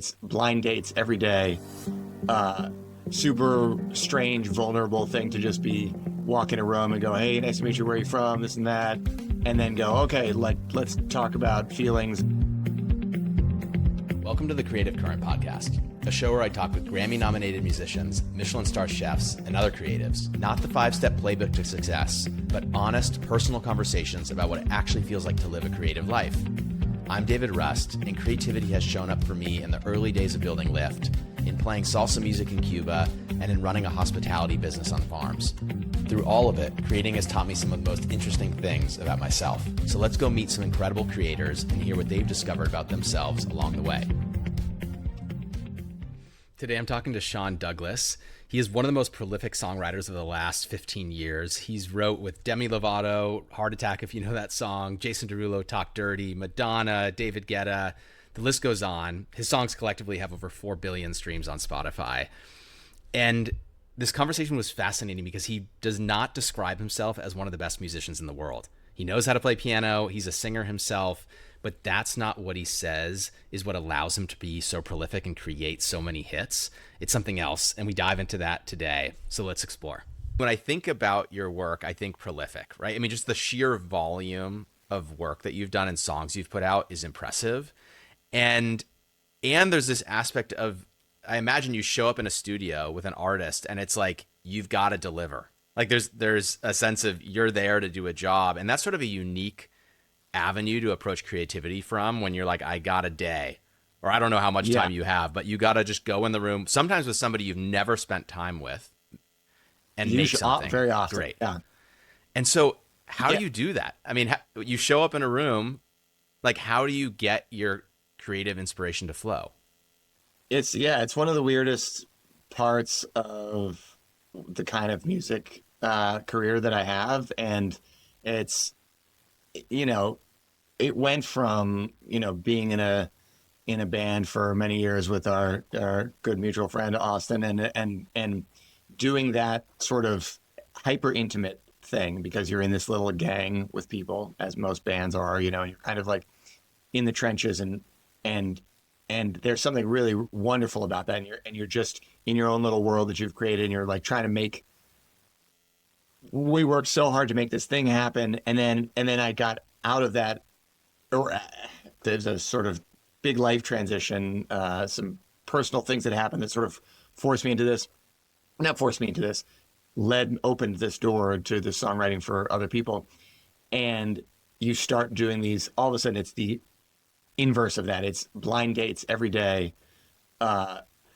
it's blind dates every day. Super strange, vulnerable thing to just be walk in a room and go, hey, nice to meet you, where are you from, this and that, and then go, okay, let's talk about feelings. Welcome to the Creative Current Podcast, a show where I talk with Grammy-nominated musicians, Michelin star chefs, and other creatives. Not the 5-step playbook to success, but honest, personal conversations about what it actually feels like to live a creative life. I'm David Rust, and creativity has shown up for me in the early days of building Lyft, in playing salsa music in Cuba, and in running a hospitality business on farms. Through all of it, creating has taught me some of the most interesting things about myself. So let's go meet some incredible creators and hear what they've discovered about themselves along the way. Today I'm talking to Sean Douglas. He is one of the most prolific songwriters of the last 15 years. He's wrote with Demi Lovato, Heart Attack, if you know that song, Jason Derulo, Talk Dirty, Madonna, David Guetta. The list goes on. His songs collectively have over 4 billion streams on Spotify. And this conversation was fascinating because he does not describe himself as one of the best musicians in the world. He knows how to play piano. He's a singer himself, but that's not what he says is what allows him to be so prolific and create so many hits. It's something else, and we dive into that today. So let's explore. When I think about your work, I think prolific, right? I mean, just the sheer volume of work that you've done and songs you've put out is impressive. And there's this aspect of, I imagine you show up in a studio with an artist and it's like, you've got to deliver. Like there's a sense of you're there to do a job. And that's sort of a unique avenue to approach creativity from when you're like, I got a day, or I don't know how much time you have, but you got to just go in the room, sometimes with somebody you've never spent time with, and make something very often. Great. Yeah. And so how do you do that? I mean, you show up in a room, like how do you get your creative inspiration to flow? It's one of the weirdest parts of the kind of music career that I have. And it's, it went from, being in a band for many years with our good mutual friend, Austin, and doing that sort of hyper intimate thing because you're in this little gang with people, as most bands are, you're kind of like in the trenches and there's something really wonderful about that. And you're just in your own little world that you've created, and you're like trying to we worked so hard to make this thing happen. And then I got out of that, or there's a sort of big life transition, some personal things that happened that sort of opened this door to the songwriting for other people. And you start doing these, all of a sudden it's the inverse of that. It's blind dates every day,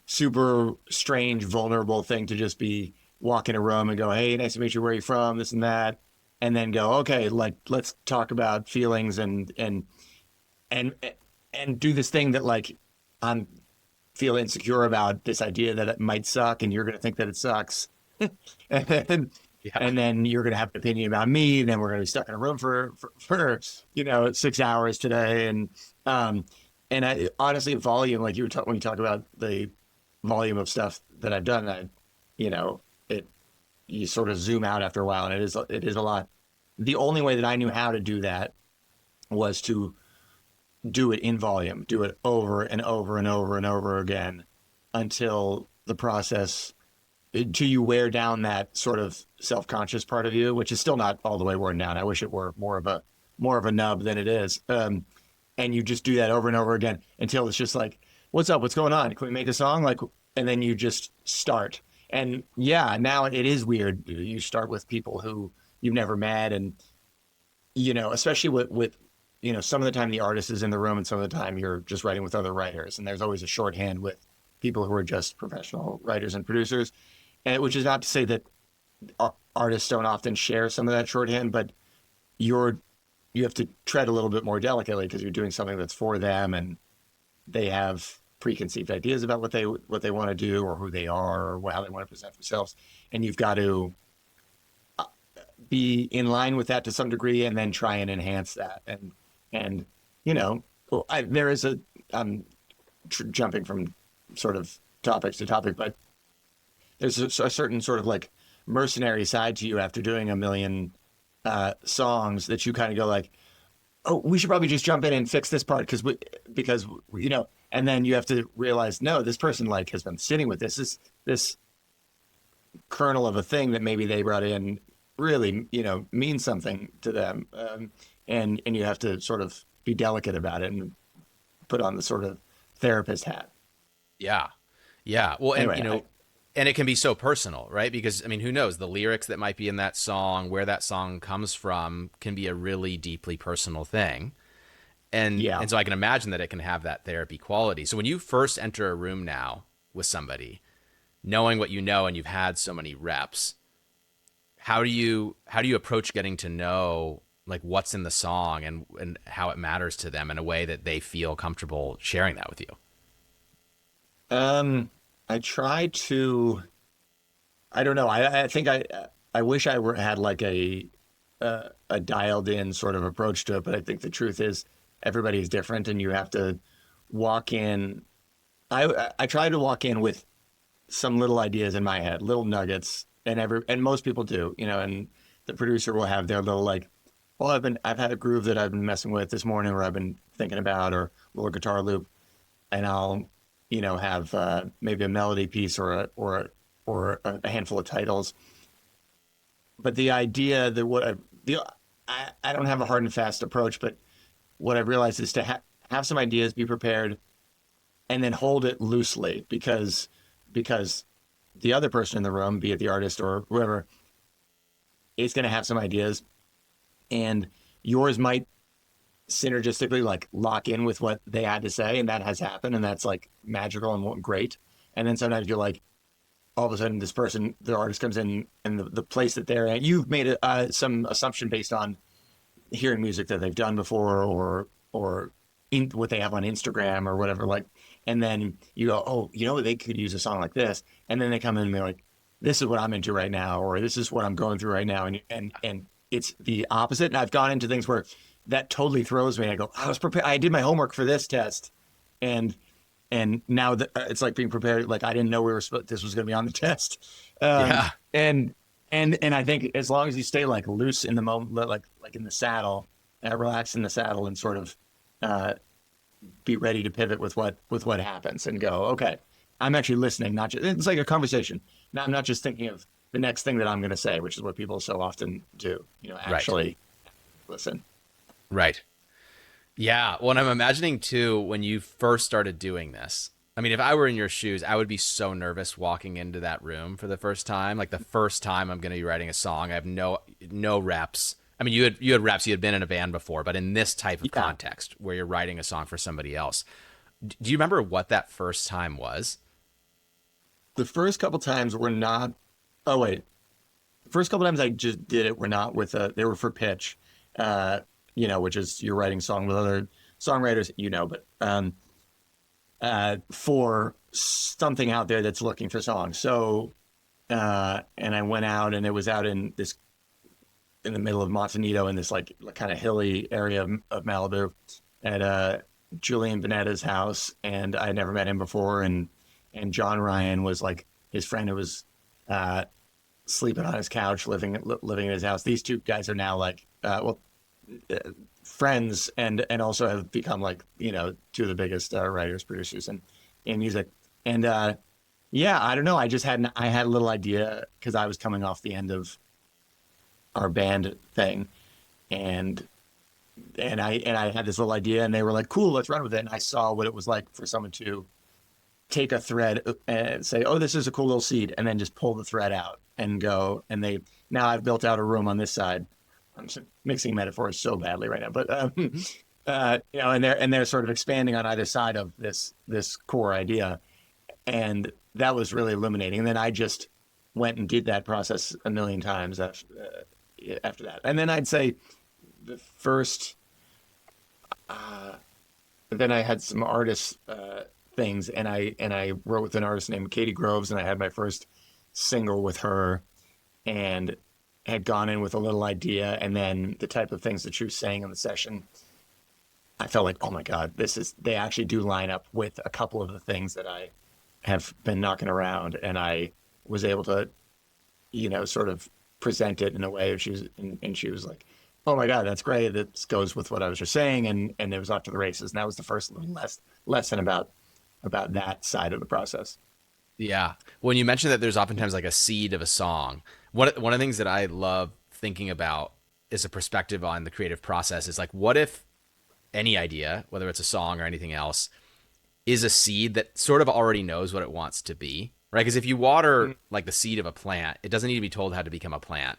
super strange, vulnerable thing to just be walk in a room and go, hey, nice to meet you, where are you from, this and that, and then go, okay, let's talk about feelings and do this thing that like I'm feel insecure about this idea that it might suck and you're going to think that it sucks. and then you're going to have an opinion about me, and then we're going to be stuck in a room for 6 hours today. And I honestly, volume, like when you talk about the volume of stuff that I've done, you sort of zoom out after a while, and it is a lot. The only way that I knew how to do that was to do it in volume, do it over and over and over and over again until the process, until you wear down that sort of self-conscious part of you, which is still not all the way worn down. I wish it were more of a nub than it is. And you just do that over and over again until it's just like, what's up? What's going on? Can we make a song? And then you just start. And now it is weird. You start with people who you've never met, and, especially with some of the time the artist is in the room and some of the time you're just writing with other writers. And there's always a shorthand with people who are just professional writers and producers. And which is not to say that artists don't often share some of that shorthand, but you have to tread a little bit more delicately because you're doing something that's for them, and they have preconceived ideas about what they want to do or who they are or how they want to present themselves. And you've got to be in line with that to some degree and then try and enhance that. And there is I'm jumping from sort of topics to topic, but there's a certain sort of like mercenary side to you after doing a million songs that you kind of go like, oh, we should probably just jump in and fix this part because And then you have to realize, no, this person like has been sitting with this kernel of a thing that maybe they brought in really, means something to them. And you have to sort of be delicate about it and put on the sort of therapist hat. Yeah. Yeah. Well, and Anyway, and it can be so personal, right? Because I mean, who knows? The lyrics that might be in that song, where that song comes from, can be a really deeply personal thing. yeah. And so I can imagine that it can have that therapy quality. So when you first enter a room now with somebody, knowing what you know and you've had so many reps, how do you approach getting to know like what's in the song and how it matters to them in a way that they feel comfortable sharing that with you? I try to. I don't know. I think I wish had like a dialed in sort of approach to it, but I think the truth is everybody's different, and you have to walk in. I try to walk in with some little ideas in my head, little nuggets, and most people do, and the producer will have their little like, well, I've had a groove that I've been messing with this morning, or I've been thinking about, or a little guitar loop, and I'll, have maybe a melody piece or a handful of titles. But the idea that I don't have a hard and fast approach, but what I've realized is to have some ideas, be prepared, and then hold it loosely because the other person in the room, be it the artist or whoever, is going to have some ideas, and yours might synergistically like lock in with what they had to say, and that has happened, and that's like magical and great. And then sometimes you're like, all of a sudden, the artist comes in, and the place that they're at, you've made some assumption based on hearing music that they've done before, or what they have on Instagram or whatever. Like, and then you go, oh, they could use a song like this, and then they come in and they're like, this is what I'm into right now, or this is what I'm going through right now, and it's the opposite. And I've gone into things where that totally throws me. I go, I was prepared. I did my homework for this test, and now that it's like being prepared. Like I didn't know this was going to be on the test. Yeah. And I think as long as you stay like loose in the moment, like in the saddle, relax in the saddle, and sort of be ready to pivot with what happens, and go, okay, I'm actually listening. Not just it's like a conversation. Now I'm not just thinking of the next thing that I'm going to say, which is what people so often do. Actually listen. Right. Yeah. Well, and I'm imagining too, when you first started doing this, I mean, if I were in your shoes, I would be so nervous walking into that room for the first time. Like the first time I'm going to be writing a song, I have no reps. I mean, you had reps, you had been in a band before, but in this type of context where you're writing a song for somebody else, do you remember what that first time was? The first couple times were not. Oh wait, the first couple times I just did it were not with. They were for pitch, which is you're writing song with other songwriters, but for something out there that's looking for songs. So, and I went out, and it was out in the middle of Montanito, in this like kind of hilly area of Malibu, at Julian Benetta's house, and I had never met him before, and John Ryan was like his friend who was sleeping on his couch, living in his house. These two guys are now like friends, and also have become like two of the biggest writers, producers in music. And I don't know, I had a little idea because I was coming off the end of our band thing, and I had this little idea, and they were like, cool, let's run with it. And I saw what it was like for someone to take a thread and say, oh, this is a cool little seed, and then just pull the thread out and go. And now I've built out a room on this side. I'm mixing metaphors so badly right now, but and they're sort of expanding on either side of this core idea, and that was really illuminating. And then I just went and did that process a million times after that. And then I'd say the first, then I had some artist things, and I wrote with an artist named Katie Groves, and I had my first single with her, and had gone in with a little idea, and then the type of things that she was saying in the session, I felt like, oh my God, they actually do line up with a couple of the things that I have been knocking around, and I was able to, sort of present it in a way. And she was like, oh my God, that's great. That goes with what I was just saying, and it was off to the races. And that was the first little lesson about about that side of the process. Yeah. When you mentioned that there's oftentimes like a seed of a song, one of the things that I love thinking about is a perspective on the creative process is like, what if any idea, whether it's a song or anything else, is a seed that sort of already knows what it wants to be, right? Because if you water like the seed of a plant, it doesn't need to be told how to become a plant.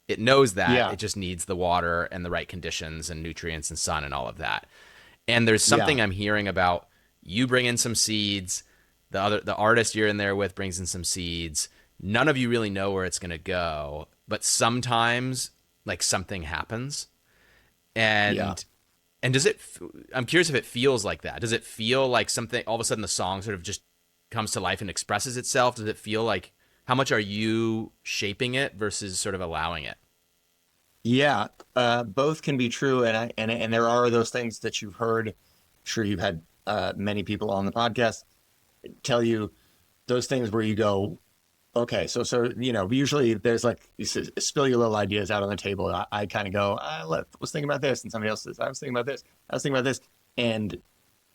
It knows that. Yeah, It just needs the water and the right conditions and nutrients and sun and all of that. And there's yeah, something I'm hearing about. You bring in some seeds, the artist you're in there with brings in some seeds. None of you really know where it's going to go, but sometimes like something happens. yeah. And does it, I'm curious if it feels like that. Does it feel like something, all of a sudden the song sort of just comes to life and expresses itself? Does it feel like, how much are you shaping it versus sort of allowing it? Yeah, both can be true, and there are those things that you've heard. Sure, you've had many people on the podcast tell you those things where you go, okay, so usually there's like you spill your little ideas out on the table. I kind of go, was thinking about this, and somebody else says, I was thinking about this, I was thinking about this,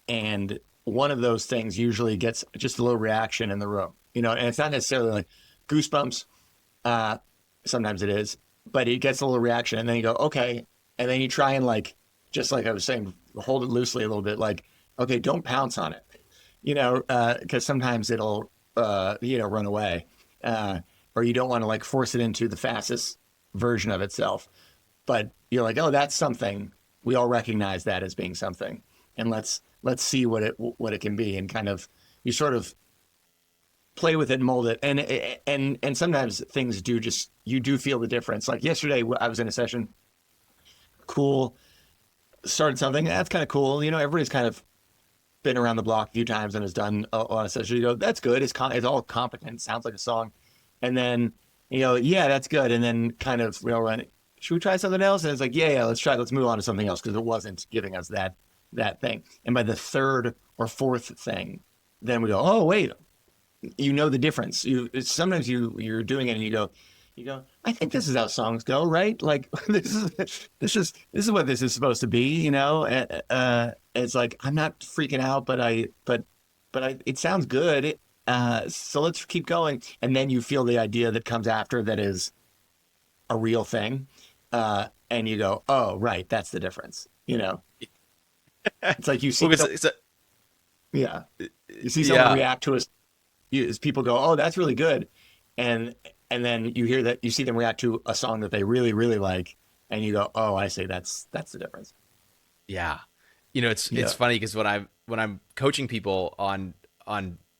and one of those things usually gets just a little reaction in the room, and it's not necessarily like goosebumps. Uh, Sometimes it is, but it gets a little reaction, and then you go, okay, and then you try and like, just like I was saying, hold it loosely a little bit, like, okay, don't pounce on it, because sometimes it'll, run away, uh, or you don't want to like force it into the fastest version of itself, but you're like, oh, that's something. We all recognize that as being something, and let's see what it can be, and kind of you sort of play with it and mold it, and sometimes things do just you do feel the difference. Like yesterday, I was in a session, cool, started something that's kind of cool. Everybody's kind of been around the block a few times and has done a lot of sessions. You go, that's good. It's all competent. Sounds like a song, and then yeah, that's good. And then kind of run. Should we try something else? And it's like, yeah, let's try. Let's move on to something else because it wasn't giving us that thing. And by the third or fourth thing, then we go, oh wait, the difference. Sometimes you're doing it and you go, I think this is how songs go, right? Like this is what this is supposed to be. It's like I'm not freaking out, but it sounds good. So let's keep going, and then you feel the idea that comes after that is a real thing, and you go, oh right, that's the difference. It's like you see, Well, yeah, you see someone yeah, react to us. As people go, oh, that's really good, and then you hear that you see them react to a song that they really really like, and you go, oh, I see, that's the difference. yeah. Yeah, It's funny because when I'm coaching people on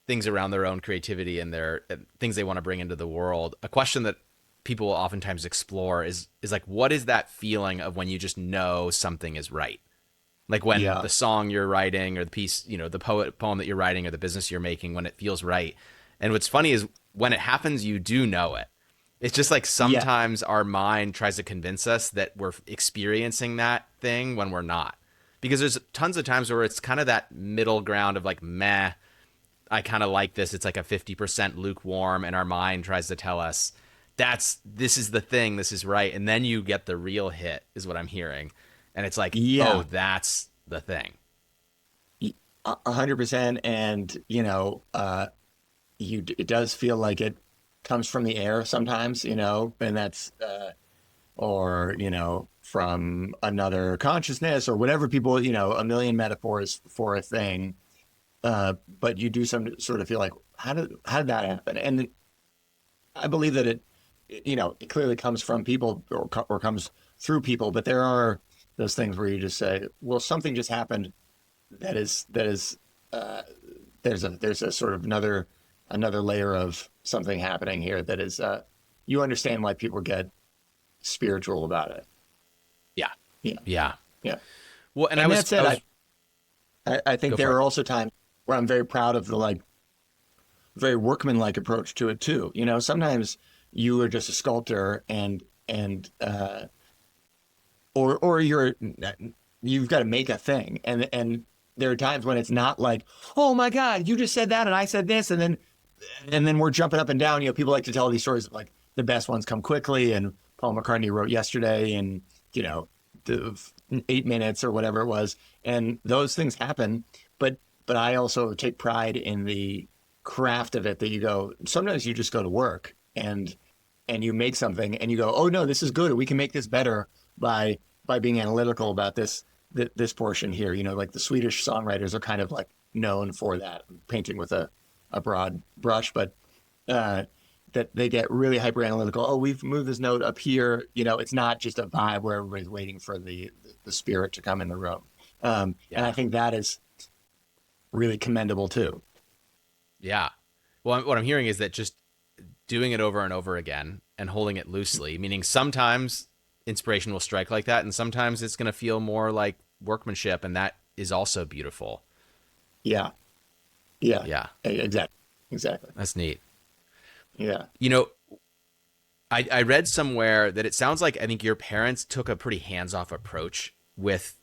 things around their own creativity and their and things they want to bring into the world, a question that people will oftentimes explore is like, what is that feeling of when you just know something is right? Like when yeah, the song you're writing or the piece, the poem that you're writing or the business you're making, when it feels right. And what's funny is when it happens, you do know it. It's just like yeah, sometimes our mind tries to convince us that we're experiencing that thing when we're not. Because there's tons of times where it's kind of that middle ground of like, meh, I kind of like this. It's like a 50% lukewarm, and our mind tries to tell us this is the thing, this is right. And then you get the real hit, is what I'm hearing. And it's like, oh, yeah, that's the thing. 100%. And it does feel like it comes from the air sometimes, and that's or from another consciousness or whatever people, a million metaphors for a thing. But you do some sort of feel like, how did that happen? And I believe that it clearly comes from people or comes through people, but there are those things where you just say, well, something just happened that is uh, there's a sort of another layer of something happening here that is you understand why people get spiritual about it. Yeah. Yeah, Yeah. yeah. Well, and And that I said, was, I think go for there it. are also times where I'm very proud of the like very workmanlike approach to it too. Sometimes you are just a sculptor and or you've got to make a thing, and there are times when it's not like, oh my god, you just said that and I said this, and then we're jumping up and down. People like to tell these stories of like the best ones come quickly, and Paul McCartney wrote yesterday, and the 8 minutes or whatever it was, and those things happen. But but I also take pride in the craft of it. That you go, sometimes you just go to work and you make something and you go, oh no, this is good, or we can make this better by being analytical about this portion here. You know, like the Swedish songwriters are kind of like known for that, painting with a broad brush, but that they get really hyper analytical. Oh, we've moved this note up here. You know, it's not just a vibe where everybody's waiting for the spirit to come in the room. And I think that is really commendable too. Yeah. Well, what I'm hearing is that just doing it over and over again and holding it loosely, meaning sometimes inspiration will strike like that, and sometimes it's going to feel more like workmanship, and that is also beautiful. Yeah. Yeah. Yeah. Exactly. Exactly. That's neat. Yeah. You know, I read somewhere that it sounds like I think your parents took a pretty hands-off approach with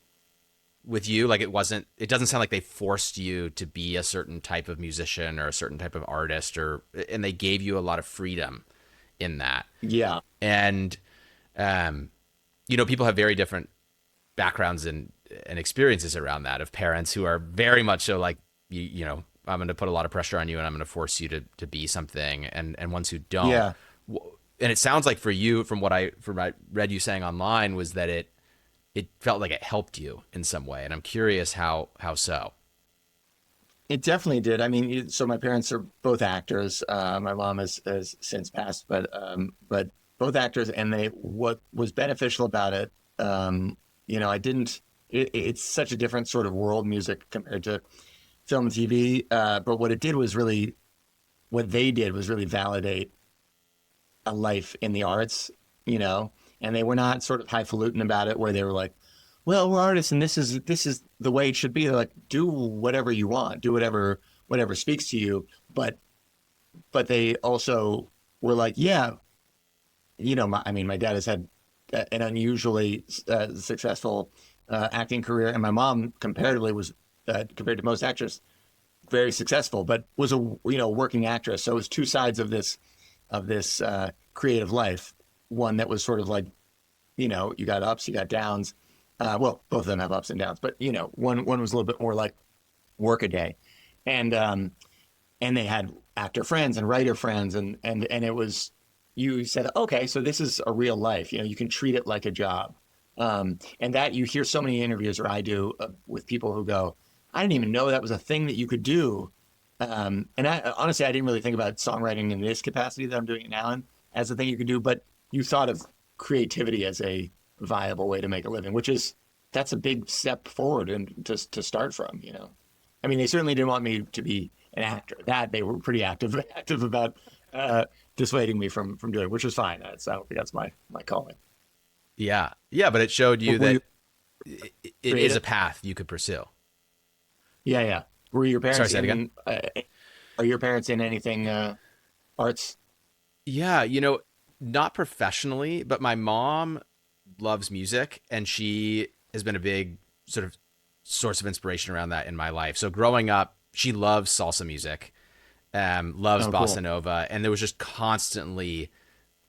you. Like it doesn't sound like they forced you to be a certain type of musician or a certain type of artist, and they gave you a lot of freedom in that. Yeah. And you know, people have very different backgrounds and experiences around that, of parents who are very much so like, you know, I'm going to put a lot of pressure on you and I'm going to force you to be something, and ones who don't. Yeah. And it sounds like for you, from what I read you saying online, was that it felt like it helped you in some way. And I'm curious how so. It definitely did. I mean, so my parents are both actors. My mom has since passed, but both actors, and what was beneficial about it, you know, it's such a different sort of world, music compared to film and TV. But what they did was really validate a life in the arts, you know, and they were not sort of highfalutin about it, where they were like, well, we're artists and this is the way it should be. They're like, do whatever you want, do whatever speaks to you. But they also were like, yeah, you know, my dad has had an unusually successful acting career, and my mom comparatively was compared to most actors very successful, but was a working actress. So it was two sides of this creative life. One that was sort of like, you know, you got ups, you got downs. Well, both of them have ups and downs, but you know, one was a little bit more like work a day, and they had actor friends and writer friends, and it was, you said, okay, so this is a real life. You know, you can treat it like a job, and that you hear so many interviews, or I do, with people who go, I didn't even know that was a thing that you could do. And honestly, I didn't really think about songwriting in this capacity that I'm doing it now in as a thing you could do, but you thought of creativity as a viable way to make a living, that's a big step forward and to start from, you know. I mean, they certainly didn't want me to be an actor. That they were pretty active about dissuading me from doing, which was fine. I don't think that's my calling. Yeah. Yeah, but it showed you that it is a path you could pursue. Yeah, yeah. Were your parents Sorry, say it again? Are your parents in anything arts? Yeah, you know, not professionally, but my mom loves music, and she has been a big sort of source of inspiration around that in my life. So growing up, she loves salsa music, loves bossa nova, and there was just constantly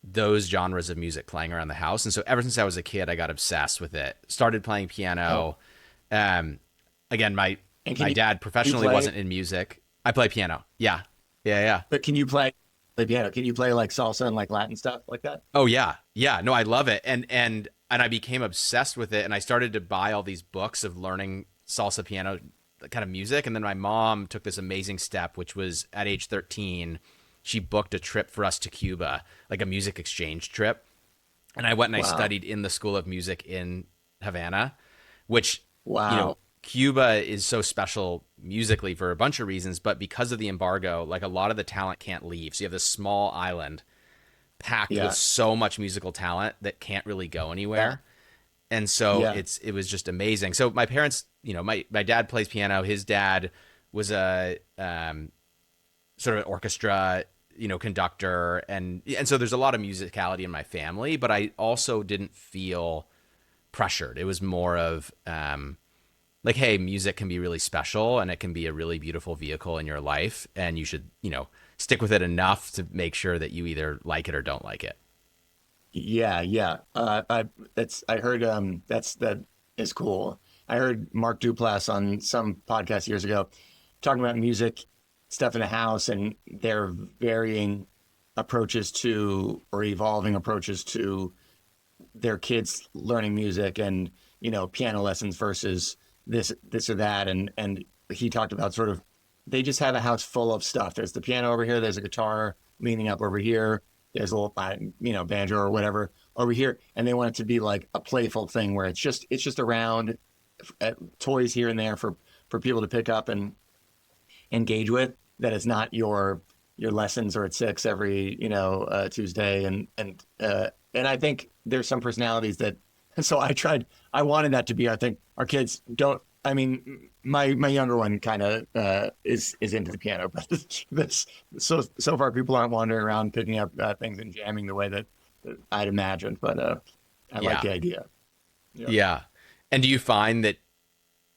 those genres of music playing around the house. And so ever since I was a kid, I got obsessed with it. Started playing piano. Again, my dad professionally wasn't in music. I play piano. Yeah. But can you play piano? Can you play like salsa and like Latin stuff like that? Oh yeah. Yeah. No, I love it. And I became obsessed with it. And I started to buy all these books of learning salsa piano kind of music. And then my mom took this amazing step, which was at age 13, she booked a trip for us to Cuba, like a music exchange trip. And I went and I studied in the School of Music in Havana, which, you know, Cuba is so special musically for a bunch of reasons, but because of the embargo, like a lot of the talent can't leave. So you have this small island packed with so much musical talent that can't really go anywhere. And so it was just amazing. So my parents, you know, my dad plays piano. His dad was a sort of orchestra, you know, conductor. And so there's a lot of musicality in my family, but I also didn't feel pressured. It was more of, like, hey, music can be really special and it can be a really beautiful vehicle in your life, and you should, you know, stick with it enough to make sure that you either like it or don't like it. Yeah. I heard that is cool. I heard Mark Duplass on some podcast years ago talking about music stuff in the house and their varying approaches to, or evolving approaches to, their kids learning music, and piano lessons versus this or that. And he talked about sort of, they just have a house full of stuff. There's the piano over here, there's a guitar leaning up over here, there's a little banjo or whatever over here, and they want it to be like a playful thing where it's just around, toys here and there for people to pick up and engage with. That it's not your lessons are at 6 every Tuesday, and I think there's some personalities that, so I wanted that to be, I think our kids don't, I mean, my younger one kind of is into the piano, but so far people aren't wandering around picking up things and jamming the way that I'd imagined, but I like the idea. Yeah. And do you find that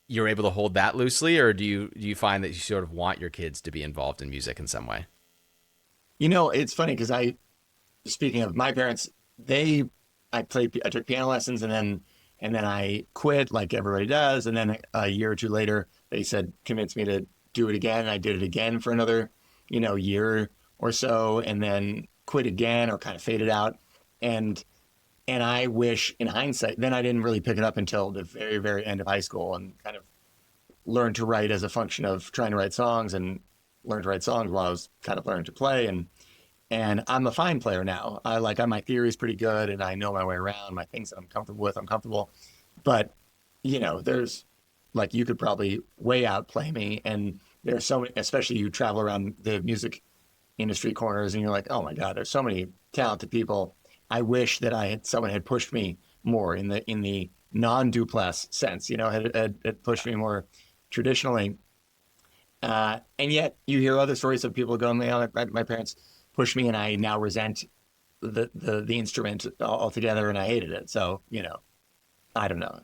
you're able to hold that loosely, or do you find that you sort of want your kids to be involved in music in some way? It's funny because speaking of my parents, I took piano lessons, and then I quit like everybody does. And then a year or two later, they convinced me to do it again. And I did it again for another, year or so, and then quit again, or kind of faded out. And I wish, in hindsight, then I didn't really pick it up until the very, very end of high school, and kind of learned to write as a function of trying to write songs, and learned to write songs while I was kind of learning to play. And I'm a fine player now. My theory is pretty good, and I know my way around. My things that I'm comfortable with, I'm comfortable. But, there's, you could probably way outplay me. And there's so many, especially you travel around the music industry corners, and you're like, oh my God, there's so many talented people. I wish that someone had pushed me more in the non-Duplass sense, had pushed me more traditionally. And yet you hear other stories of people going, my parents pushed me, and I now resent the instrument altogether, and I hated it. So, I don't know.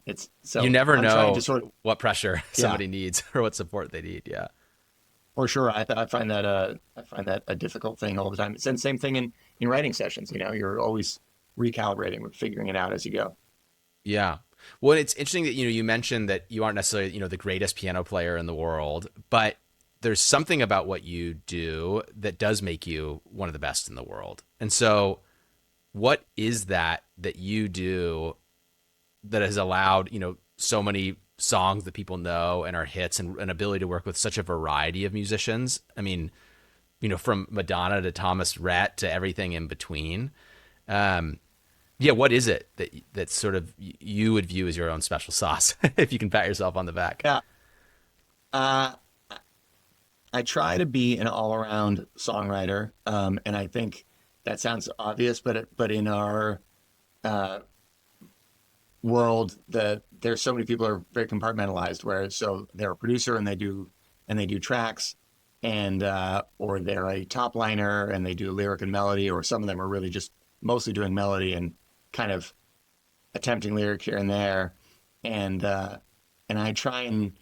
You never know what pressure somebody Yeah. needs or what support they need. Yeah. For sure. I find that a difficult thing all the time. It's the same thing in writing sessions. You're always recalibrating, figuring it out as you go. Yeah. Well, it's interesting that, you mentioned that you aren't necessarily, the greatest piano player in the world, but there's something about what you do that does make you one of the best in the world. And so what is that you do that has allowed, so many songs that people know and are hits, and an ability to work with such a variety of musicians? I mean, from Madonna to Thomas Rhett to everything in between. What is it that sort of you would view as your own special sauce, if you can pat yourself on the back? Yeah. Uh, I try to be an all-around songwriter, and I think that sounds obvious, but in our world, there's so many people are very compartmentalized. Where so they're a producer, and they do tracks, and or they're a top liner and they do lyric and melody, or some of them are really just mostly doing melody and kind of attempting lyric here and there, and I try and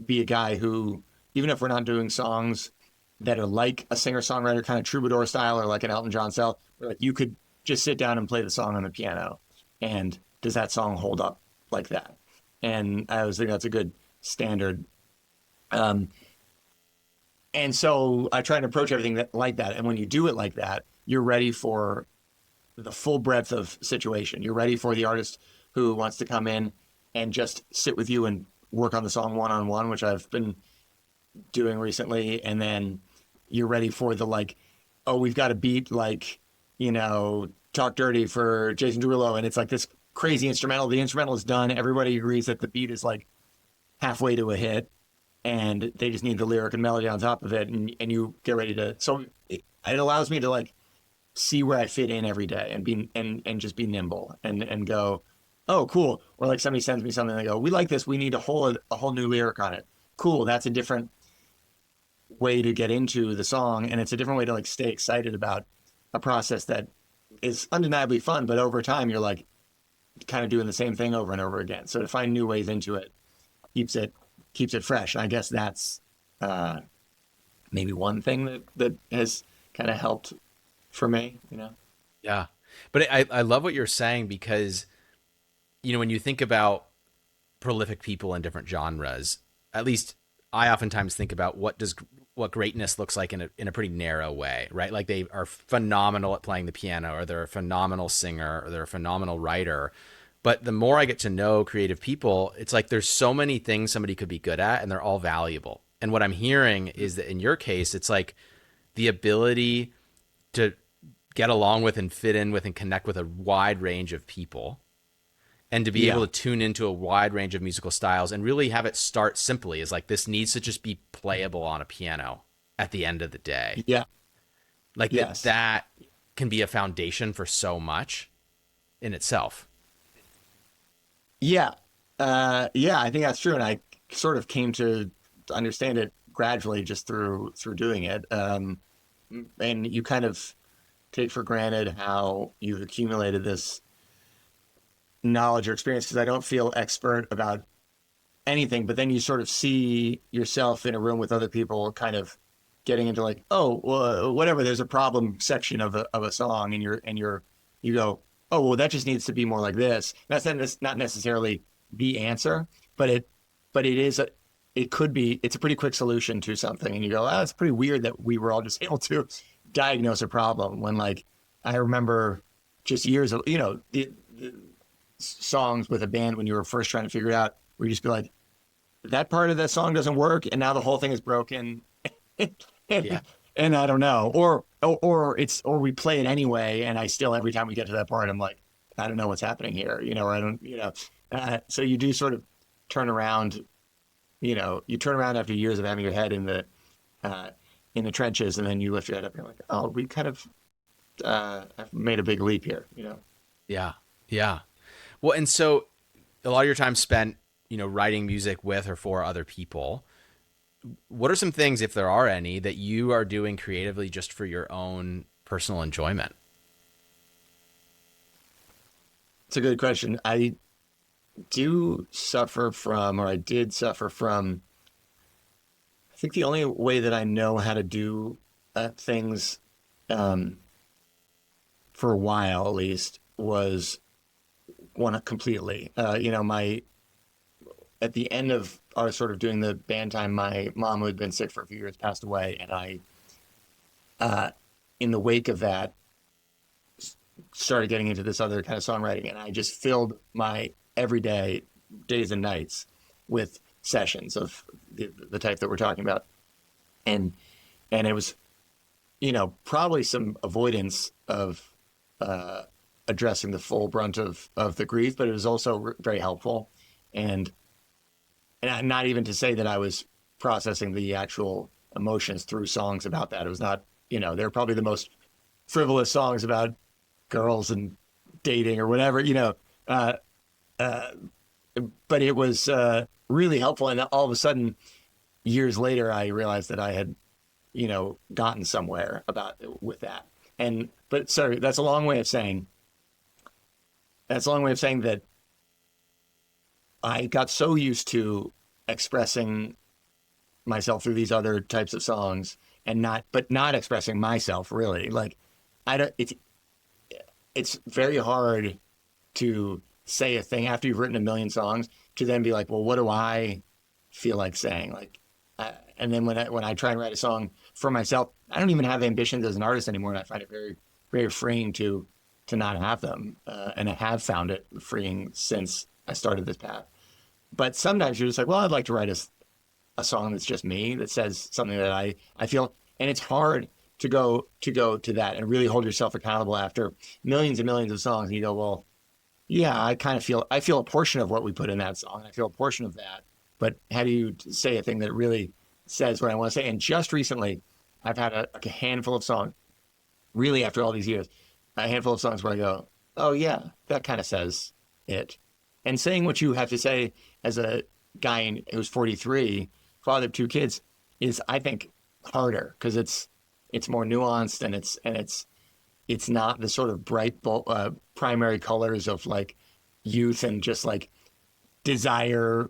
be a guy who, even if we're not doing songs that are like a singer-songwriter kind of troubadour style, or like an Elton John style, where like you could just sit down and play the song on the piano, and does that song hold up like that? And I always think that's a good standard. And so I try and approach everything like that. And when you do it like that, you're ready for the full breadth of situation. You're ready for the artist who wants to come in and just sit with you and work on the song one-on-one, which I've been doing recently. And then you're ready for the oh, we've got a beat Talk Dirty for Jason Derulo, and it's like this crazy instrumental. The instrumental is done. Everybody agrees that the beat is like halfway to a hit, and they just need the lyric and melody on top of it, and you get ready to. So it allows me to see where I fit in every day, and just be nimble and go, oh, cool. Or like somebody sends me something, they go, we like this. We need a whole new lyric on it. Cool. That's a different way to get into the song, and it's a different way to stay excited about a process that is undeniably fun, but over time you're kind of doing the same thing over and over again. So to find new ways into it keeps it fresh. And I guess that's maybe one thing that has kind of helped for me. Yeah. But I love what you're saying, because, when you think about prolific people in different genres, at least I oftentimes think about what greatness looks like in a pretty narrow way, right? Like they are phenomenal at playing the piano, or they're a phenomenal singer, or they're a phenomenal writer. But the more I get to know creative people, it's like there's so many things somebody could be good at, and they're all valuable. And what I'm hearing is that in your case, it's like the ability to get along with and fit in with and connect with a wide range of people, and to be able Yeah. to tune into a wide range of musical styles and really have it start simply is like, this needs to just be playable on a piano at the end of the day. Yeah. Like Yes. that can be a foundation for so much in itself. Yeah. Yeah, I think that's true. And I sort of came to understand it gradually just through doing it. And you kind of take for granted how you've accumulated this knowledge or experience, because I don't feel expert about anything, but then you sort of see yourself in a room with other people kind of getting into like, oh, well, whatever, there's a problem section of a song, and you go, oh, well, that just needs to be more like this. That's not necessarily the answer, but it is it could be, it's a pretty quick solution to something. And you go, oh, it's pretty weird that we were all just able to diagnose a problem when, like, I remember just years of, the songs with a band when you were first trying to figure it out, where you just be like, that part of that song doesn't work, and now the whole thing is broken. and, Yeah. and I don't know, or we play it anyway, and I still, every time we get to that part, I'm like, I don't know what's happening here, or I don't, so you do sort of turn around, you turn around after years of having your head uh, in the trenches, and then you lift your head up, and you're like, oh, we kind of have made a big leap here. Yeah. Yeah. Well, and so a lot of your time spent, writing music with or for other people. What are some things, if there are any, that you are doing creatively just for your own personal enjoyment? It's a good question. I do suffer from, or I did suffer from, I think the only way that I know how to do things, um, for a while at least, was one completely. My at the end of our sort of doing the band time, my mom, who had been sick for a few years, passed away, and uh, in the wake of that, started getting into this other kind of songwriting, and I just filled my everyday days and nights with sessions of the type that we're talking about, and it was, probably some avoidance of uh, addressing the full brunt of the grief, but it was also very helpful, and not even to say that I was processing the actual emotions through songs about that. It was not, they're probably the most frivolous songs about girls and dating or whatever, uh, uh, but it was really helpful. And all of a sudden, years later, I realized that I had, gotten somewhere with that. But sorry, that's a long way of saying that I got so used to expressing myself through these other types of songs, and not expressing myself really. Like, I don't, it's very hard to say a thing after you've written a million songs to then be like, well, what do I feel like saying? Like, and then when I try and write a song for myself, I don't even have ambitions as an artist anymore, and I find it very, very freeing to not have them, and I have found it freeing since I started this path. But sometimes you're just like, well, I'd like to write a song that's just me, that says something that I feel, and it's hard to go to that and really hold yourself accountable after millions and millions of songs. And you go, well, yeah, I feel a portion of what we put in that song. I feel a portion of that. But how do you say a thing that really says what I want to say? And just recently, I've had a handful of songs, really after all these years, a handful of songs where I go, oh yeah, that kind of says it. And saying what you have to say as a guy who's 43, father of two kids, is, I think, harder, because it's more nuanced, and it's not the sort of bright primary colors of like youth and just like desire,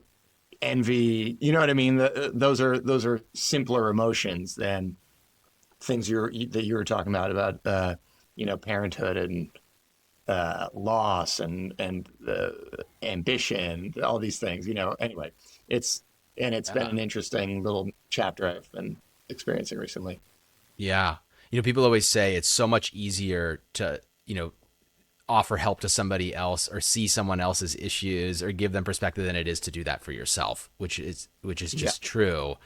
envy. You know what I mean? Those are simpler emotions than things that you were talking about parenthood and loss and ambition, all these things. Anyway, it's And it's been Yeah. an interesting little chapter I've been experiencing recently. Yeah. People always say it's so much easier to, offer help to somebody else or see someone else's issues or give them perspective than it is to do that for yourself, which is Yeah. just true.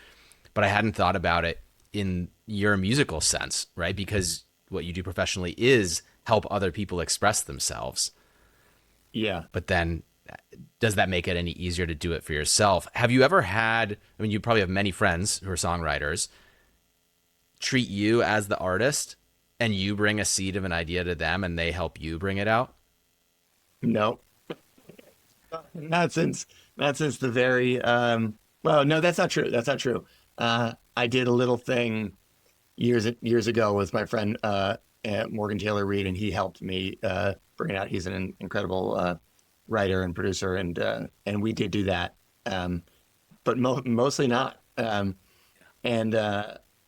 But I hadn't thought about it in your musical sense, right? Because what you do professionally is help other people express themselves. Yeah. But then does that make it any easier to do it for yourself? Have you ever had, I mean, you probably have many friends who are songwriters, treat you as the artist and you bring a seed of an idea to them and they help you bring it out? No, not since the very well, no, that's not true. That's not true. I did a little thing years ago with my friend Morgan Taylor Reid, and he helped me bring it out. He's an incredible writer and producer, and we did do that, but mostly not. And and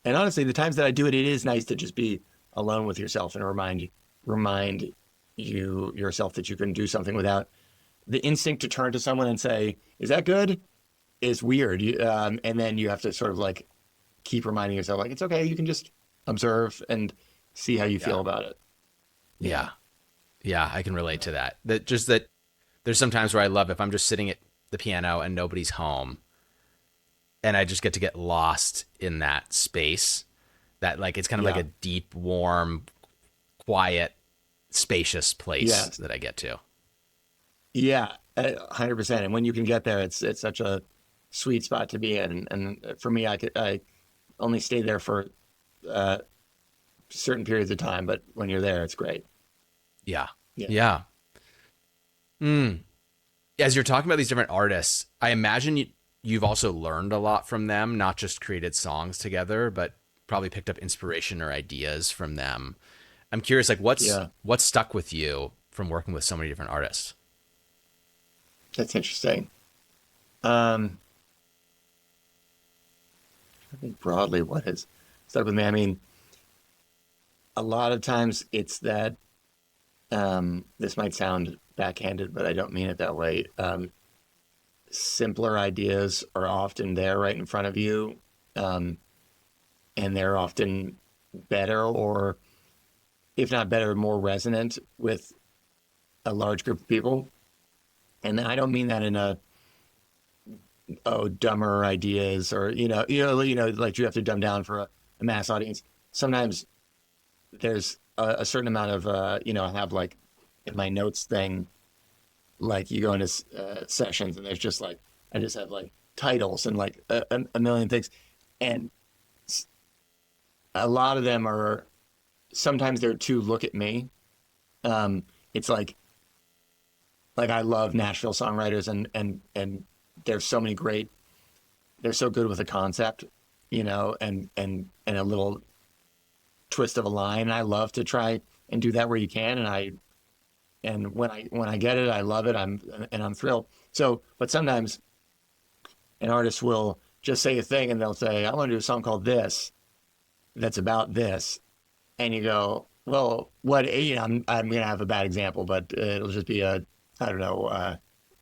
honestly, the times that I do it, it is nice to just be alone with yourself and remind you yourself that you can do something without the instinct to turn to someone and say, "Is that good?" is weird. And then you have to sort of like keep reminding yourself, like, it's okay. You can just observe and see how you feel Yeah. about it. Yeah. Yeah. Yeah. I can relate to that. That there's some times where I love if I'm just sitting at the piano and nobody's home and I just get to get lost in that space that like, it's kind of like Yeah. a deep, warm, quiet, spacious place Yes. that I get to. Yeah. 100%. And when you can get there, it's such a sweet spot to be in. And for me, I only stay there for uh, certain periods of time, but when you're there, it's great. Yeah. Yeah. Yeah. Mm. As you're talking about these different artists, I imagine you've also learned a lot from them, not just created songs together, but probably picked up inspiration or ideas from them. I'm curious, like Yeah. what's stuck with you from working with so many different artists? That's interesting. Um, I think broadly what has stuck with me. I mean, a lot of times it's that this might sound backhanded, but I don't mean it that way. Simpler ideas are often there right in front of you, um, and they're often better, or if not better, more resonant with a large group of people. And I don't mean that in a dumber ideas or like you have to dumb down for a mass audience. Sometimes there's a certain amount of I have like in my notes thing, like you go into sessions and there's just like I just have like titles and like a million things, and a lot of them are sometimes they're too look at me. It's like I love Nashville songwriters, and there's so many great. They're so good with a concept, and a little twist of a line. And I love to try and do that where you can, and when I get it, I love it. I'm thrilled. So, but sometimes an artist will just say a thing and they'll say, "I want to do a song called this that's about this," and you go, "Well, what?" I'm gonna have a bad example, but it'll just be a I don't know.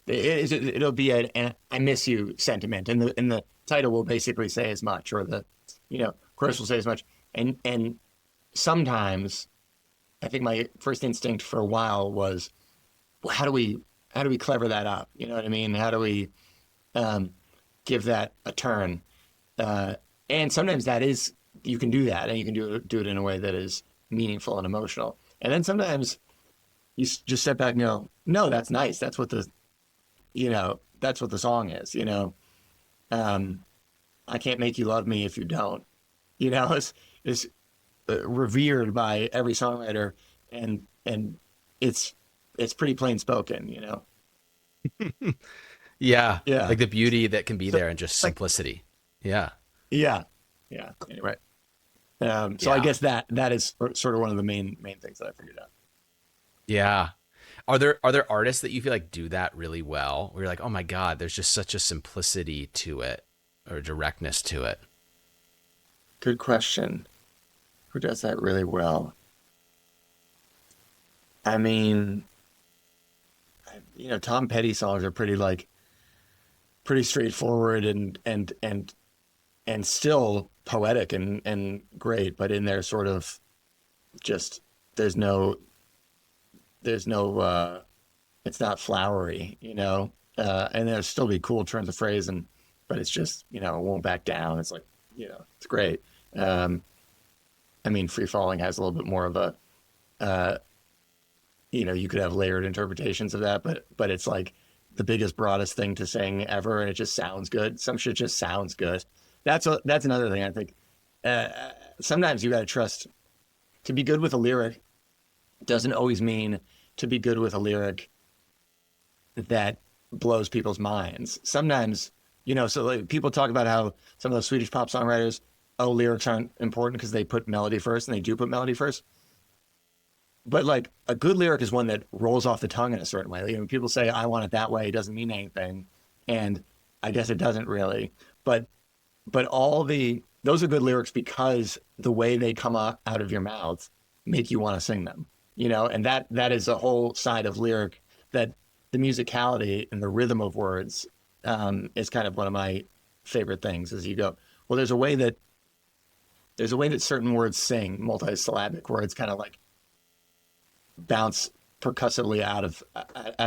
It'll be an "I miss you" sentiment, and the title will basically say as much, or the chorus will say as much, and sometimes I think my first instinct for a while was, well, how do we clever that up? You know what I mean? How do we um, give that a turn? Uh, and sometimes that is you can do that, and you can do it in a way that is meaningful and emotional. And then sometimes you just step back and go, no, that's nice. That's what the song is. Um, I can't make you love me if you don't. It's revered by every songwriter, and it's it's pretty plain spoken. Yeah. Yeah. Like the beauty that can be So there and just like simplicity. Yeah. yeah, yeah. Anyway, so I Yeah. guess that is sort of one of the main things that I figured out. Yeah. Are there artists that you feel like do that really well? Where you're like, oh my God, there's just such a simplicity to it or directness to it. Good question. Who does that really well? I mean, Tom Petty songs are pretty like pretty straightforward and still poetic and great, but in there sort of just there's no it's not flowery, and there'll still be cool turns of phrase but it's just, it won't back down. It's like, it's great. I mean, Free Falling has a little bit more of a, you could have layered interpretations of that, but it's like the biggest, broadest thing to sing ever, and it just sounds good. Some shit just sounds good. That's another thing I think. Sometimes you got to trust. To be good with a lyric doesn't always mean to be good with a lyric that blows people's minds. Sometimes, so like people talk about how some of those Swedish pop songwriters, lyrics aren't important because they put melody first, and they do put melody first. But like a good lyric is one that rolls off the tongue in a certain way. When people say, I want it that way, it doesn't mean anything. And I guess it doesn't really. But those are good lyrics because the way they come out of your mouth make you want to sing them, and that is a whole side of lyric, that the musicality and the rhythm of words is kind of one of my favorite things. As you go, well, there's a way that certain words sing, multisyllabic words kind of like bounce percussively out of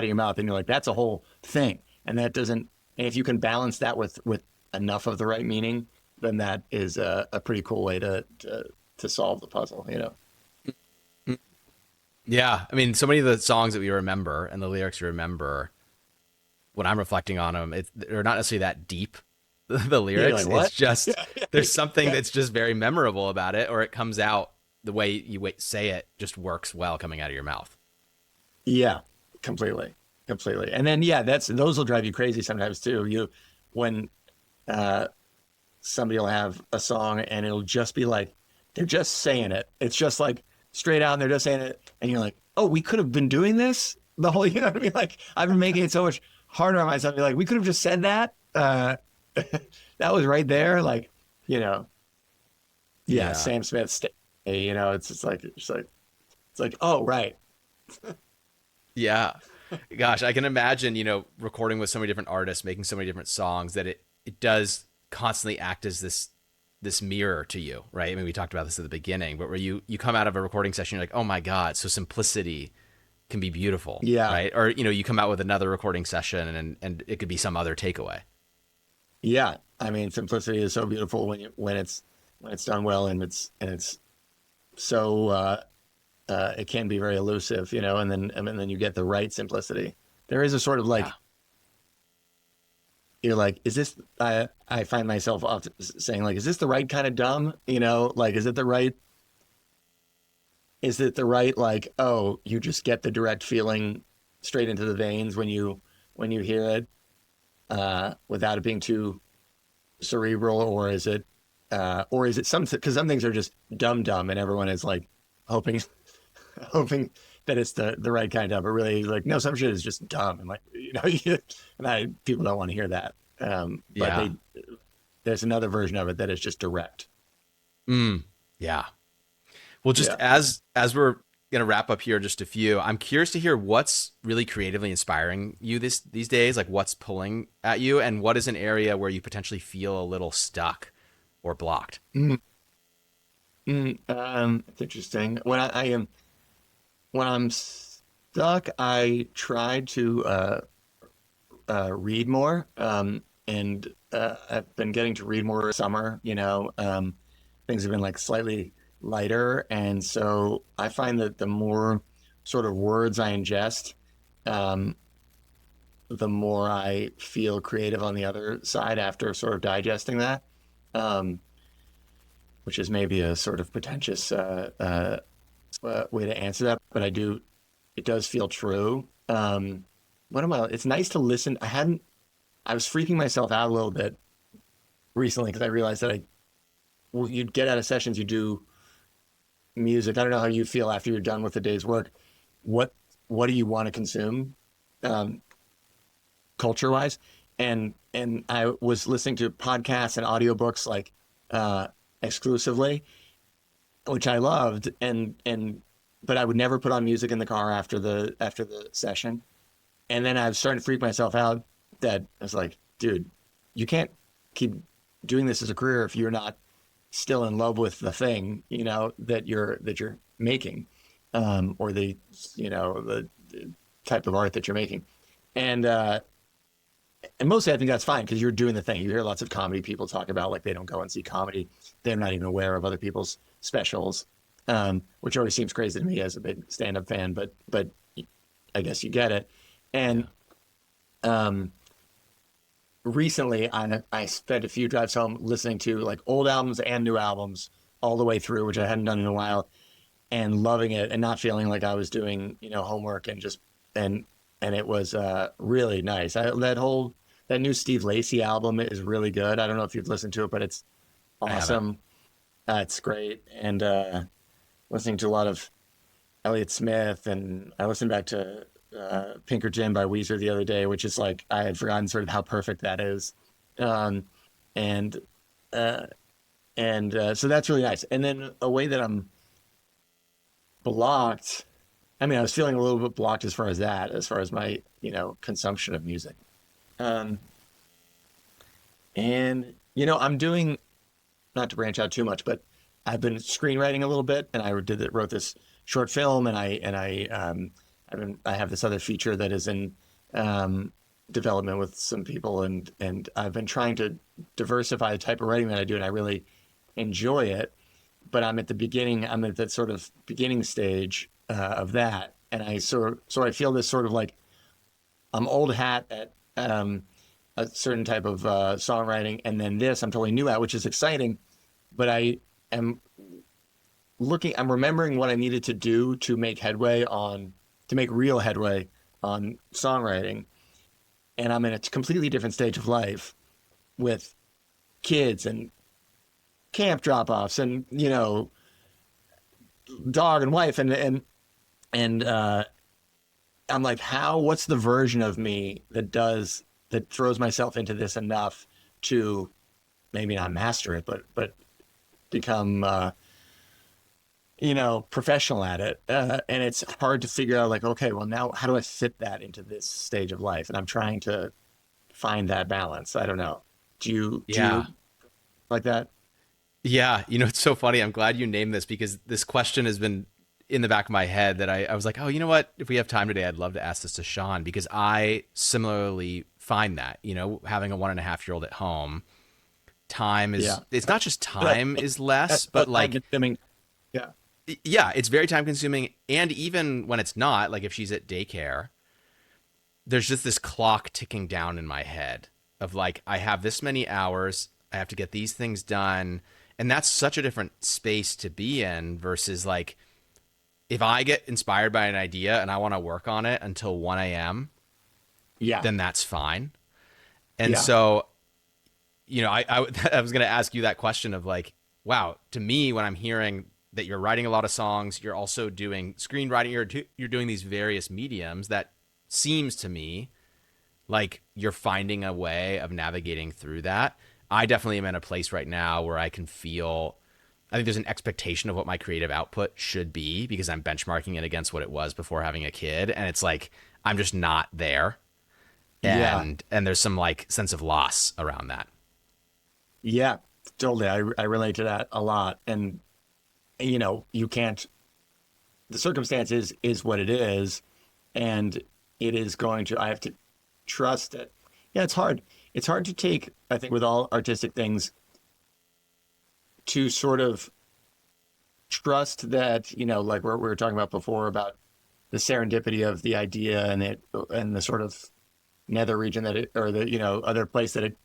your mouth, and you're like, that's a whole thing. And that doesn't, and if you can balance that with enough of the right meaning, then that is a pretty cool way to solve the puzzle, Yeah, I mean, so many of the songs that we remember and the lyrics you remember, when I'm reflecting on them, they're not necessarily that deep. The lyrics, like, it's just there's something Yeah. that's just very memorable about it, or it comes out the way you say it just works well coming out of your mouth. Yeah, completely. And then those will drive you crazy sometimes too. When somebody will have a song and it'll just be like they're just saying it. It's just like straight out, and they're just saying it, and you're like, oh, we could have been doing this the whole. You know what I mean? Like I've been making it so much harder on myself. Be like, we could have just said that. That was right there. Like, Yeah. Sam Smith. It's like, oh, right. Yeah. Gosh, I can imagine, recording with so many different artists, making so many different songs, that it does constantly act as this mirror to you, right? I mean, we talked about this at the beginning, but where you come out of a recording session, you're like, oh my God, so simplicity can be beautiful, Yeah. right? Or, you come out with another recording session and it could be some other takeaway. Yeah. I mean, simplicity is so beautiful when it's done well, and it's so it can be very elusive, and then you get the right simplicity. There is a sort of like, Yeah. you're like, is this, I find myself often saying like, is this the right kind of dumb? Like, is it the right, like, oh, you just get the direct feeling straight into the veins when you hear it, without it being too cerebral, or is it some, because some things are just dumb, and everyone is like hoping that it's the right kind of, but really like, no, some shit is just dumb, and like, people don't want to hear that. Yeah. But there's another version of it that is just direct. Yeah. Well, just Yeah. as we're gonna wrap up here, just a few. I'm curious to hear what's really creatively inspiring you these days. Like, what's pulling at you, and what is an area where you potentially feel a little stuck or blocked? It's interesting. When I'm stuck, I try to read more, and I've been getting to read more this summer. Things have been like slightly lighter, and so I find that the more sort of words I ingest, um, the more I feel creative on the other side after sort of digesting that, um, which is maybe a sort of pretentious way to answer that, but it does feel true. It's nice to listen. I was freaking myself out a little bit recently because I realized that you'd get out of sessions, you do music. I don't know how you feel after you're done with the day's work. What do you want to consume, culture wise? And I was listening to podcasts and audiobooks like exclusively, which I loved, but I would never put on music in the car after the session. And then I was starting to freak myself out that I was like, dude, you can't keep doing this as a career if you're not still in love with the thing, that you're making, or the type of art that you're making. And and mostly I think that's fine because you're doing the thing. You hear lots of comedy people talk about like they don't go and see comedy. They're not even aware of other people's specials, which always seems crazy to me as a big stand-up fan, but I guess you get it. And um, recently I spent a few drives home listening to like old albums and new albums all the way through, which I hadn't done in a while, and loving it and not feeling like I was doing, homework and just and it was really nice. That new Steve Lacy album is really good. I don't know if you've listened to it, but it's I haven't. awesome. It's great. And listening to a lot of Elliott Smith, and I listened back to Pinkerton by Weezer the other day, which is like I had forgotten sort of how perfect that is. Um, and uh, so that's really nice. And then a way that I'm blocked. I mean, I was feeling a little bit blocked as far as that, as far as my, consumption of music. Um, and I'm doing, not to branch out too much, but I've been screenwriting a little bit, and wrote this short film, and I have this other feature that is in development with some people, and I've been trying to diversify the type of writing that I do, and I really enjoy it. But I'm at that sort of beginning stage of that, and I feel this sort of like I'm old hat at a certain type of songwriting, and then this I'm totally new at, which is exciting. But am I'm remembering what I needed to do to make real headway on songwriting, and I'm in a completely different stage of life with kids and camp drop-offs and dog and wife, and I'm like, what's the version of me that throws myself into this enough to maybe not master it, but become professional at it. And it's hard to figure out like, okay, well now how do I fit that into this stage of life? And I'm trying to find that balance. I don't know. Do you Yeah. like that? Yeah, it's so funny. I'm glad you named this because this question has been in the back of my head that I was like, oh, you know what? If we have time today, I'd love to ask this to Sean because I similarly find that, having a 1.5-year-old at home, time Yeah. it's not just That, time is less, but that's time like, consuming. Yeah. yeah, it's very time consuming. And even when it's not, like if she's at daycare, there's just this clock ticking down in my head of like, I have this many hours, I have to get these things done. And that's such a different space to be in versus like, if I get inspired by an idea and I want to work on it until 1 a.m., Yeah. then that's fine. And Yeah. so, I was going to ask you that question of like, wow, to me, when I'm hearing that you're writing a lot of songs, you're also doing screenwriting, you're doing these various mediums that seems to me like you're finding a way of navigating through that. I definitely am in a place right now where I think there's an expectation of what my creative output should be because I'm benchmarking it against what it was before having a kid. And it's like, I'm just not there. Yeah. And there's some like sense of loss around that. Yeah. Totally. I relate to that a lot. And you can't, the circumstance is what it is, and I have to trust it. Yeah, it's hard. It's hard to take, I think, with all artistic things, to sort of trust that, like what we were talking about before about the serendipity of the idea and the sort of nether region that it, or the, other place that it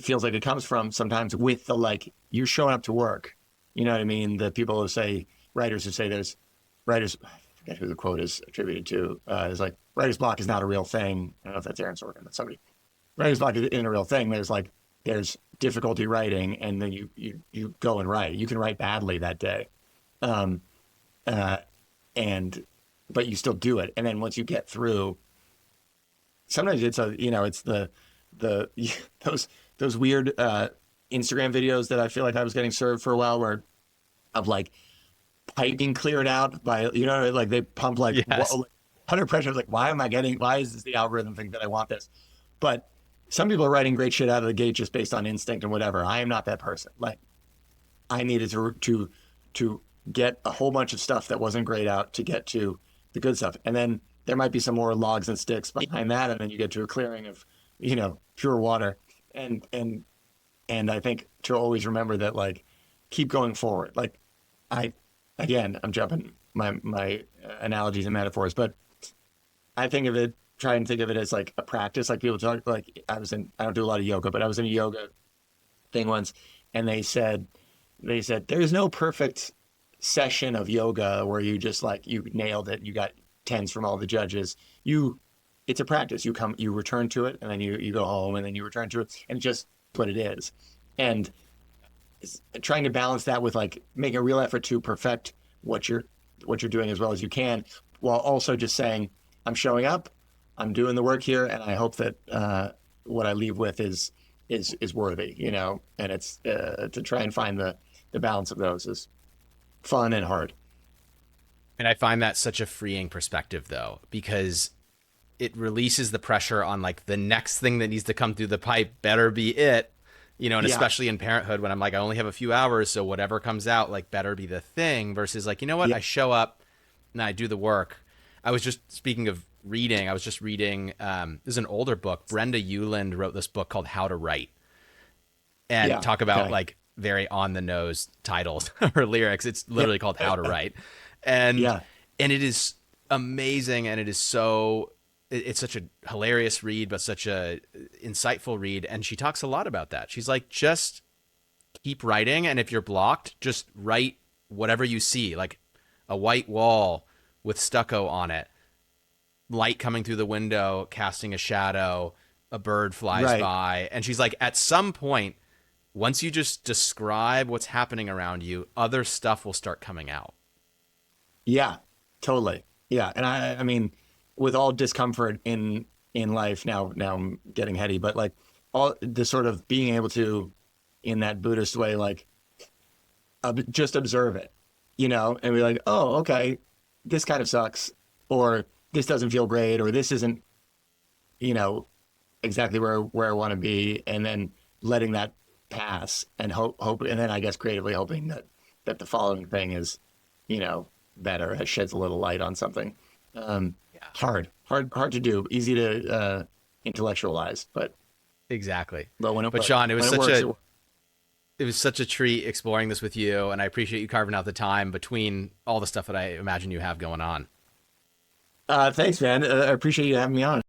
feels like it comes from sometimes with the, like, you're showing up to work. You know what I mean? The people writers who say there's writers, I forget who the quote is attributed to, is like, writer's block is not a real thing. I don't know if that's Aaron Sorkin, but somebody, writer's block isn't a real thing. There's difficulty writing, and then you go and write. You can write badly that day. Um, uh, and, but you still do it. And then once you get through, sometimes it's the, those, those weird, Instagram videos that I feel like I was getting served for a while where of like piping cleared out by, like they pump like Yes. under pressure. Like, why is this the algorithm thing that I want this? But some people are writing great shit out of the gate just based on instinct and whatever. I am not that person. Like, I needed to get a whole bunch of stuff that wasn't great out to get to the good stuff. And then there might be some more logs and sticks behind that, and then you get to a clearing of, pure water. And I think to always remember that, like, keep going forward. Like, I'm jumping my analogies and metaphors, but I try and think of it as like a practice. Like, people talk, like, I don't do a lot of yoga, but I was in a yoga thing once, and they said there's no perfect session of yoga where you just, like, you nailed it, you got tens from all the judges. It's a practice. You return to it, and then you go home, and then you return to it, and it's just what it is. And trying to balance that with, like, making a real effort to perfect what you're doing as well as you can, while also just saying, I'm showing up, I'm doing the work here, and I hope that what I leave with is worthy, and it's to try and find the balance of those is fun and hard. And I find that such a freeing perspective, though, because it releases the pressure on, like, the next thing that needs to come through the pipe better be it, and especially in parenthood, when I'm like, I only have a few hours, so whatever comes out, like, better be the thing, versus, like, I show up and I do the work. I was just, speaking of reading, I was just reading, this is an older book. Brenda Euland wrote this book called How to Write, and talk about like very on the nose titles or lyrics. It's literally called How to Write. And it is amazing. And it's such a hilarious read, but such a insightful read. And she talks a lot about that. She's like, just keep writing. And if you're blocked, just write whatever you see, like a white wall with stucco on it, light coming through the window, casting a shadow, a bird flies by. And she's like, at some point, once you just describe what's happening around you, other stuff will start coming out. Yeah, totally. Yeah. And I mean, with all discomfort in life, now I'm getting heady, but, like, all the sort of being able to, in that Buddhist way, like, just observe it, and be like, oh, okay, this kind of sucks, or this doesn't feel great, or this isn't, exactly where I want to be. And then letting that pass, and hope, and then, I guess, creatively hoping that the following thing is, better, it sheds a little light on something. Hard to do, easy to intellectualize, but exactly. But Sean, it was such a treat exploring this with you, and I appreciate you carving out the time between all the stuff that I imagine you have going on. Thanks, man. I appreciate you having me on.